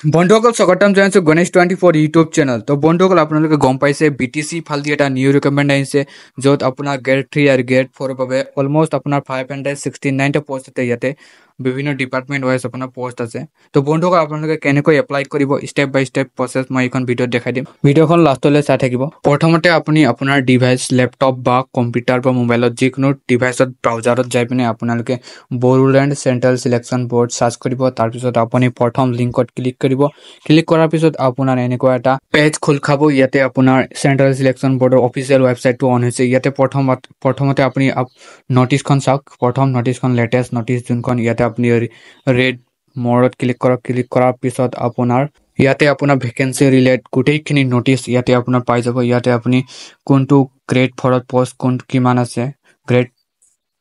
বন্ধুসকল স্বাগতম জনাইছো গণেশ 24 ইউটিউব চেনেল। তো বন্ধুসকল আপোনালোকে গম পাইছে বিটিসি ফালদি এটা নিউ ৰিকমেণ্ড আহিছে, য'ত আপোনাৰ গ্ৰেড 3 আৰু গ্ৰেড 4 ৰ বাবে অলমোষ্ট আপোনাৰ 569টা পোষ্ট আছে। ইয়াতে বিভিন্ন ডিপাৰ্টমেণ্ট ৱাইজ আপোনাৰ পোষ্ট আছে। তো বন্ধুসকল আপোনালোকে কেনেকৈ এপ্লাই কৰিব ষ্টেপ বাই ষ্টেপ প্ৰচেছ মই এইখন ভিডিঅ'ত দেখাই দিম। ভিডিঅ'খন লাষ্টলৈ চাই থাকিব। প্ৰথমতে আপুনি আপোনাৰ ডিভাইচ লেপটপ বা কম্পিউটাৰ বা মোবাইলত যিকোনো ডিভাইচত ব্ৰাউজাৰত যাই পিনে আপোনালোকে Bodoland central selection board search কৰিব। তাৰপিছত আপুনি প্ৰথম লিংকত ক্লিক কৰিব। ক্লিক কৰাৰ পিছত আপোনাৰ এনেকুৱা এটা পেজ খোল খাব। ইয়াতে আপোনাৰ চেণ্ট্ৰেল চিলেকশ্যন বৰ্ডৰ অফিচিয়েল ৱেবছাইটটো অন হৈছে। ইয়াতে প্ৰথমতে আপুনি নটিছখন চাওক। প্ৰথম নটিছখন লেটেষ্ট নটিছ যোনখন, ইয়াতে আপুনি ৰেড মৰত ক্লিক কৰক। ক্লিক কৰাৰ পিছত ইয়াতে আপোনাৰ ভেকেঞ্চি ৰিলেট গোটেইখিনি নটিছ ইয়াতে আপোনাৰ পাই যাব। ইয়াতে আপুনি কোনটো গ্ৰেড 4ত পষ্ট কিমান আছে, গ্ৰেড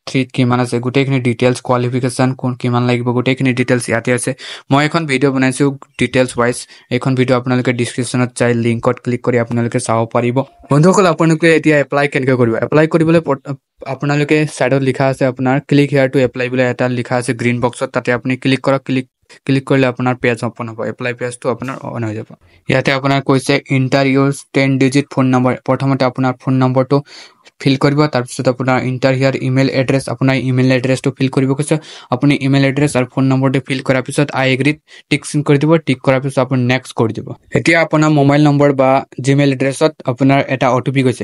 3ত কিমান আছে, গোটেইখিনি ডিটেইলছ, কোৱালিফিকেশ্যন কিমান লাগিব, গোটেইখিনি ডিটেইলছ ইয়াতে আছে। মই এখন ভিডিঅ' বনাইছোঁ ডিটেইলছ ৱাইজ। এইখন ভিডিঅ' আপোনালোকে ডিছক্ৰিপশ্যনত চাই লিংকত ক্লিক কৰি আপোনালোকে চাব পাৰিব। বন্ধুসকল আপোনালোকে এতিয়া এপ্লাই কেনেকৈ কৰিব? এপ্লাই কৰিবলৈ আপোনালোকে ছাইডত লিখা আছে আপোনাৰ ক্লিক হেয়াৰ টু এপ্লাই বুলি এটা লিখা আছে গ্ৰীণ বক্সত, তাতে আপুনি ক্লিক কৰক। ক্লিক কৰিলে আপোনাৰ পেজ অপন হ'ব। এপ্লাই পেজটো আপোনাৰ অন হৈ যাব। ইয়াতে আপোনাৰ কৈছে ইণ্টাৰ ইউৰ 10 ডিজিট ফোন নম্বৰ। প্ৰথমতে আপোনাৰ ফোন নম্বৰটো ফিল কৰিব। তাৰপিছত আপোনাৰ ইণ্টাৰ হিয়াৰ ইমেইল এড্ৰেছ, আপোনাৰ ইমেইল এড্ৰেছটো ফিল কৰিব কৈছে। আপুনি ইমেইল এড্ৰেছ আৰু ফোন নম্বৰটো ফিল কৰাৰ পিছত আই এগ্ৰীত টিক চিন কৰি দিব। টিক কৰাৰ পিছত আপুনি নেক্সট কৰি দিব। এতিয়া আপোনাৰ মোবাইল নম্বৰ বা জিমেইল এড্ৰেছত আপোনাৰ এটা অ'টিপি গৈছে।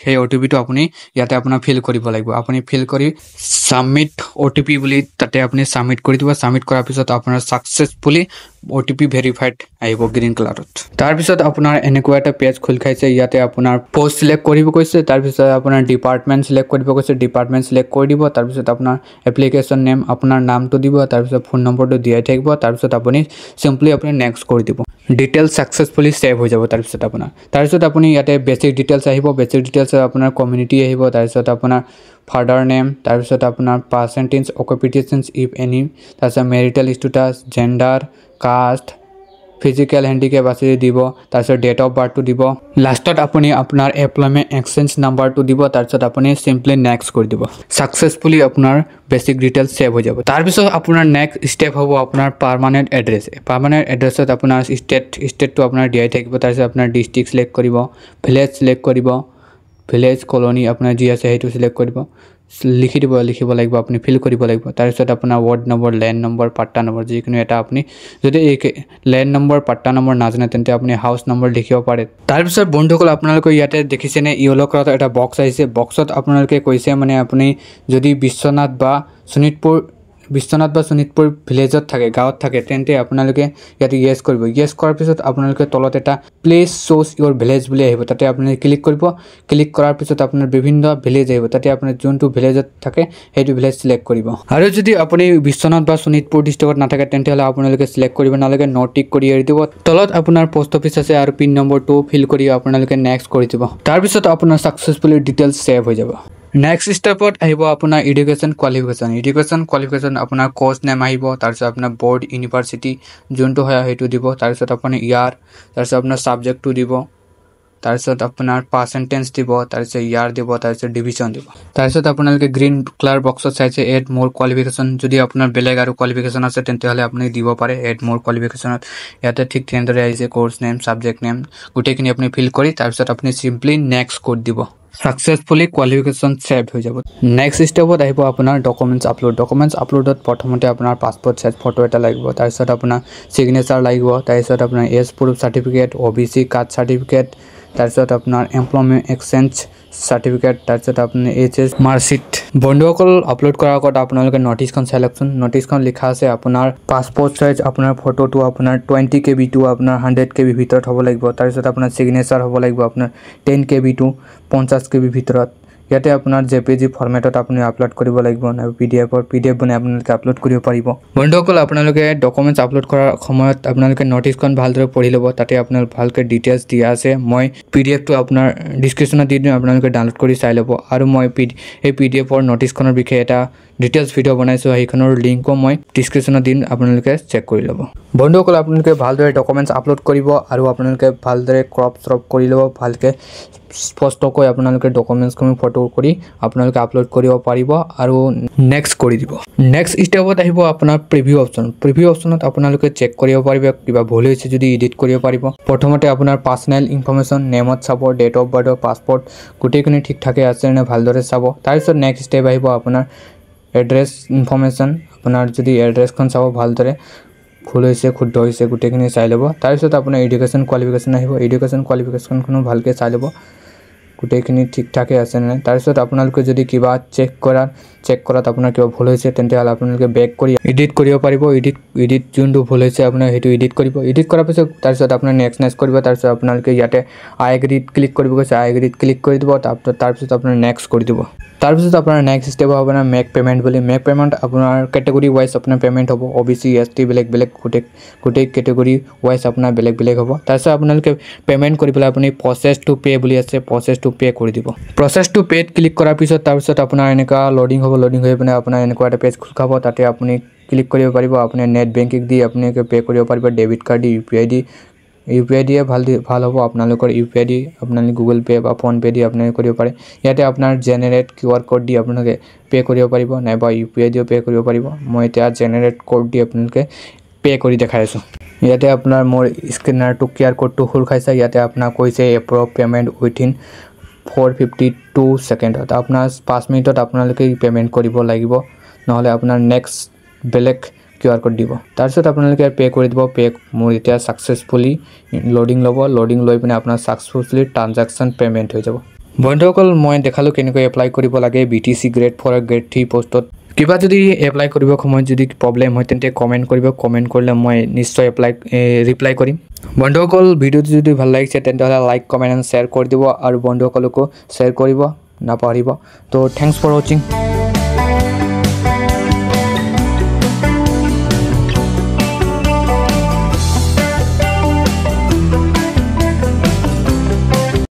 সেই অ'টিপিটো আপুনি ইয়াতে আপোনাৰ ফিল কৰিব লাগিব। আপুনি ফিল কৰি ছাবমিট অ'টিপি বুলি তাতে আপুনি ছাবমিট কৰি দিব। ছাবমিট কৰাৰ পিছত আপোনাৰ ছাকচেছফুলি অ'টিপি ভেৰিফাইড আহিব গ্ৰীণ কালাৰত। তাৰপিছত আপোনাৰ এনেকুৱা এটা পেজ খোল খাইছে। ইয়াতে আপোনাৰ পষ্ট চিলেক্ট কৰিব কৈছে। তাৰপিছত আপোনাৰ ডিপাৰ্টমেণ্ট চিলেক্ট কৰিব কৈছে। ডিপাৰ্টমেণ্ট চিলেক্ট কৰি দিব। তাৰপিছত আপোনাৰ এপ্লিকেশ্যন নেম, আপোনাৰ নামটো দিব। তাৰপিছত ফোন নম্বৰটো দিয়াই থাকিব। তাৰপিছত আপুনি চিম্পলি আপুনি নেক্সট কৰি দিব। ডিটেইলছ ছাকচেছফুলি ছেভ হৈ যাব। তাৰপিছত আপুনি ইয়াতে বেছিক ডিটেইলছ আহিব। বেছিক ডিটেইলছ আপোনাৰ কমিউনিটি আহিব। তাৰপিছত আপোনাৰ ফাদাৰ নেম, তাৰপিছত আপোনাৰ পাৰ্চেণ্টেজ, অকুপেশ্যনছ ইফ এনি, তাৰপিছত marital status, gender, caste, physical handicap আছে দিব। তাৰপিছত ডেট অফ বাৰ্থটো দিব। লাষ্টত আপুনি আপোনাৰ এমপ্লয়মেণ্ট এক্সচেঞ্জ নাম্বাৰটো দিব। তাৰপিছত আপুনি চিম্পলি নেক্সট কৰি দিব। ছাকচেছফুলি আপোনাৰ বেছিক ডিটেইলছ ছেভ হৈ যাব। তাৰপিছত আপোনাৰ নেক্সট ষ্টেপ হ'ব আপোনাৰ পাৰ্মানেণ্ট এড্ৰেছ। পাৰ্মানেণ্ট এড্ৰেছত আপোনাৰ ষ্টেটটো আপোনাৰ দিয়াই থাকিব। তাৰপিছত আপোনাৰ ডিষ্ট্ৰিক্ট চিলেক্ট কৰিব, ভিলেজ চিলেক্ট কৰিব, ভিলেজ কলনি আপোনাৰ যি আছে সেইটো চিলেক্ট কৰিব। লিখিব লাগিব, আপুনি ফিল কৰিব লাগিব। তাৰপিছত আপোনাৰ ৱাৰ্ড নম্বৰ, লেণ্ড নম্বৰ, পাট্টা নম্বৰ, যিকোনো এটা আপুনি যদি এই লেণ্ড নম্বৰ, পাট্টা নম্বৰ নাজানে তেন্তে আপুনি হাউচ নম্বৰ লিখিব পাৰে। তাৰপিছত বন্ধুসকল আপোনালোকে ইয়াতে দেখিছেনে য়েলো কালাৰৰ এটা বক্স আহিছে। বক্সত আপোনালোকে কৈছে মানে আপুনি যদি বিশ্বনাথ বা শোণিতপুৰ ভিলেজত থাকে, গাঁৱত থাকে, তেন্তে আপোনালোকে ইয়াতে য়েছ কৰিব। য়েছ কৰাৰ পিছত আপোনালোকে তলত এটা প্লেচ শ্ব'জ ইউৰ ভিলেজ বুলি আহিব। তাতে আপুনি ক্লিক কৰিব। ক্লিক কৰাৰ পিছত আপোনাৰ বিভিন্ন ভিলেজ আহিব। তাতে আপোনাৰ যোনটো ভিলেজত থাকে সেইটো ভিলেজ চিলেক্ট কৰিব। আৰু যদি আপুনি বিশ্বনাথ বা শোণিতপুৰ ডিষ্ট্ৰিক্টত নাথাকে তেন্তে হ'লে আপোনালোকে চিলেক্ট কৰিব নালাগে, ন' টিক কৰি এৰি দিব। তলত আপোনাৰ পোষ্ট অফিচ আছে আৰু পিন নম্বৰটো ফিল কৰি আপোনালোকে নেক্সট কৰি দিব। তাৰপিছত আপোনাৰ ছাকচেছফুলি ডিটেইলছ ছেভ হৈ যাব। নেক্সট ষ্টেপত আহিব আপোনাৰ এডুকেশ্যন কোৱালিফিকেশ্যন আপোনাৰ কোৰ্চ নেম আহিব। তাৰপিছত আপোনাৰ বৰ্ড ইউনিভাৰ্চিটি যোনটো হয় সেইটো দিব। তাৰপিছত আপুনি ইয়াৰ, তাৰপিছত আপোনাৰ ছাবজেক্টটো দিব। তাৰপিছত আপোনাৰ পাৰ্চেণ্টেজ দিব। তাৰপিছত ইয়াৰ দিব। তাৰপিছত ডিভিজন দিব। তাৰপিছত আপোনালোকে গ্ৰীণ কালাৰ বক্সত চাইছে এড মোৰ কোৱালিফিকেশ্যন। যদি আপোনাৰ বেলেগ আৰু কোৱালিফিকেশ্যন আছে তেন্তেহ'লে আপুনি দিব পাৰে এড মোৰ কোৱালিফিকেশ্যনত। ইয়াতে ঠিক তেনেদৰে আহিছে কোৰ্চ নেম, ছাবজেক্ট নেম, গোটেইখিনি আপুনি ফিল কৰি তাৰপিছত আপুনি চিম্পলি নেক্সট কৰি দিব। ছাকচেছফুলি কোৱালিফিকেশ্যন ছেভ হৈ যাব। নেক্সট ষ্টেপত আহিব আপোনাৰ ডকুমেণ্টছ আপলোডত প্ৰথমতে আপোনাৰ পাছপৰ্ট চাইজ ফটো এটা লাগিব। তাৰপিছত আপোনাৰ ছিগনেচাৰ লাগিব। তাৰপিছত আপোনাৰ age proof certificate, OBC caste certificate, তাৰপিছত আপোনাৰ এমপ্লয়মেণ্ট এক্সচেঞ্জ চাৰ্টিফিকেট, তাৰপিছত আপোনাৰ HS মাৰ্কশ্বিট। বন্ধুসকল আপলোড কৰাৰ আগত আপোনালোকে নটিছখন চাই লওকচোন। নটিছখন লিখা আছে আপোনাৰ পাছপৰ্ট চাইজ আপোনাৰ ফটোটো আপোনাৰ 20 KB টু আপোনাৰ 100 KB ভিতৰত হ'ব লাগিব। তাৰপিছত আপোনাৰ ছিগনেচাৰ হ'ব লাগিব আপোনাৰ 10 KB টু 50 KB ভিতৰত। ইয়াতে আপোনাৰ JPG ফৰ্মেটত আপুনি আপলোড কৰিব লাগিব, নাইবা PDF বনাই আপোনালোকে আপলোড কৰিব পাৰিব। বন্ধুসকল আপোনালোকে ডকুমেণ্টছ আপলোড কৰাৰ সময়ত আপোনালোকে নটিছখন ভালদৰে পঢ়ি ল'ব। তাতে আপোনাৰ ভালকৈ ডিটেইলছ দিয়া আছে। মই PDFটো আপোনাৰ ডিছক্ৰিপশ্যনত দি দিম, আপোনালোকে ডাউনলোড কৰি চাই ল'ব। আৰু মই এই PDFৰ নটিছখনৰ বিষয়ে এটা ডিটেইলছ ভিডিঅ' বনাইছোঁ, সেইখনৰ লিংকো মই ডিছক্ৰিপশ্যনত দিম, আপোনালোকে চেক কৰি ল'ব। বন্ধুসকল আপোনালোকে ভালদৰে ডকুমেণ্টছ আপলোড কৰিব আৰু আপোনালোকে ভালদৰে ক্ৰপ কৰি ল'ব, ভালকৈ স্পষ্টকৈ আপোনালোকে ডকুমেণ্টছসমূহ ফটো কৰি আপোনালোকে আপলোড কৰিব পাৰিব আৰু নেক্সট কৰি দিব। নেক্সট ষ্টেপত আহিব আপোনাৰ প্ৰিভিউ অপশ্যন। প্ৰিভিউ অপশ্যনত আপোনালোকে চেক কৰিব পাৰিব, কিবা ভুল হৈছে যদি এডিট কৰিব পাৰিব। প্ৰথমতে আপোনাৰ পাৰ্চনেল ইনফৰমেশ্যন, নেমত চাব, ডেট অফ বাৰ্থ, পাছপৰ্ট গোটেইখিনি ঠিক ঠাকে আছে নে ভালদৰে চাব। তাৰপিছত নেক্সট ষ্টেপ আহিব আপোনাৰ এড্ৰেছ ইনফৰমেশ্যন। আপোনাৰ যদি এড্ৰেছখন চাব ভালদৰে ভুল হৈছে শুদ্ধ হৈছে গোটেইখিনি চাই ল'ব। তাৰপিছত আপোনাৰ এডুকেশ্যন কোৱালিফিকেশ্যন আহিব। এডুকেশ্যন কোৱালিফিকেশ্যনখনো ভালকৈ চাই ল'ব গোটেইখিনি ঠিক ঠাকে আছে নে। তাৰপিছত আপোনালোকে যদি কিবা চেক কৰাত আপোনাৰ কিবা ভুল হৈছে তেন্তেহ'লে আপোনালোকে বেক কৰি এডিট কৰিব পাৰিব। এডিট যোনটো ভুল হৈছে আপোনাৰ সেইটো এডিট কৰিব। এডিট কৰাৰ পিছত তাৰপিছত আপোনাৰ নেক্সট কৰিব। তাৰপিছত আপোনালোকে ইয়াতে আই এগ্ৰীত ক্লিক কৰিব কৈছে, আই এগ্ৰীত ক্লিক কৰি দিব। তাৰপিছত আপোনাৰ নেক্সট কৰি দিব। তাৰপিছত আপোনাৰ নেক্সট ষ্টেপ হ'ব আপোনাৰ মেক পে'মেণ্ট বুলি। মেক পে'মেণ্ট আপোনাৰ কেটেগৰী ৱাইজ আপোনাৰ পে'মেণ্ট হ'ব। OBC ST বেলেগ গোটেই কেটেগৰী ৱাইজ আপোনাৰ বেলেগ হ'ব। তাৰপিছত আপোনালোকে পে'মেণ্ট কৰি পেলাই আপুনি প্ৰচেছ টু পে' বুলি আছে, প্ৰচেছ টু পে' কৰি দিব। প্ৰচেছ টু পে'ত ক্লিক কৰাৰ পিছত তাৰপিছত আপোনাৰ এনেকুৱা লডিং হ'ব। লডিং হৈ পিনে আপোনাৰ এনেকুৱা এটা পেজ খোল খাব। তাতে আপুনি ক্লিক কৰিব পাৰিব। আপুনি নেট বেংকিং দি আপোনালোকে পে' কৰিব পাৰিব, ডেবিট কাৰ্ড দি, UPI দিয়ে ভাল হ'ব। আপোনালোকৰ UPI দি আপোনালোকে গুগল পে' বা ফোনপে' দি আপোনালোকে কৰিব পাৰে। ইয়াতে আপোনাৰ জেনেৰেট QR কোড দি আপোনালোকে পে' কৰিব পাৰিব, নাইবা UPI দিও পে' কৰিব পাৰিব। মই এতিয়া জেনেৰেট কোড দি আপোনালোকে পে' কৰি দেখাই আছোঁ। ইয়াতে আপোনাৰ মোৰ স্কেনাৰটো QR কোডটো খোল খাইছে। ইয়াতে আপোনাক কৈছে এপ্ৰুভ পে'মেণ্ট উইথিন 452 ছেকেণ্ডত। আপোনাৰ 5 মিনিটত আপোনালোকে পে'মেণ্ট কৰিব লাগিব, নহ'লে আপোনাৰ নেক্সট বেলেগ QR কোড দিব। তাৰপিছত আপোনালোকে পে' কৰি দিব। মোৰ এতিয়া ছাকচেছফুলি লডিং ল'ব। লডিং লৈ পিনে আপোনাৰ ছাকচেছফুলি ট্ৰানজেকশ্যন পে'মেণ্ট হৈ যাব। বন্ধুসকল, মই দেখালোঁ কেনেকৈ এপ্লাই কৰিব লাগে BTC গ্ৰেড 4 আৰু গ্ৰেড 3 পষ্টত। কিবা যদি এপ্লাই কৰিব সময়ত যদি প্ৰব্লেম হয় তেন্তে কমেণ্ট কৰিব। কমেণ্ট কৰিলে মই নিশ্চয় ৰিপ্লাই কৰিম। বন্ধুসকল, ভিডিঅ'টো যদি ভাল লাগিছে তেন্তেহ'লে লাইক, কমেণ্ট এণ্ড শ্বেয়াৰ কৰি দিব আৰু বন্ধুসকলকো শ্বেয়াৰ কৰিব নাপাহৰিব। তো থেংকছ ফৰ ৱাচিং।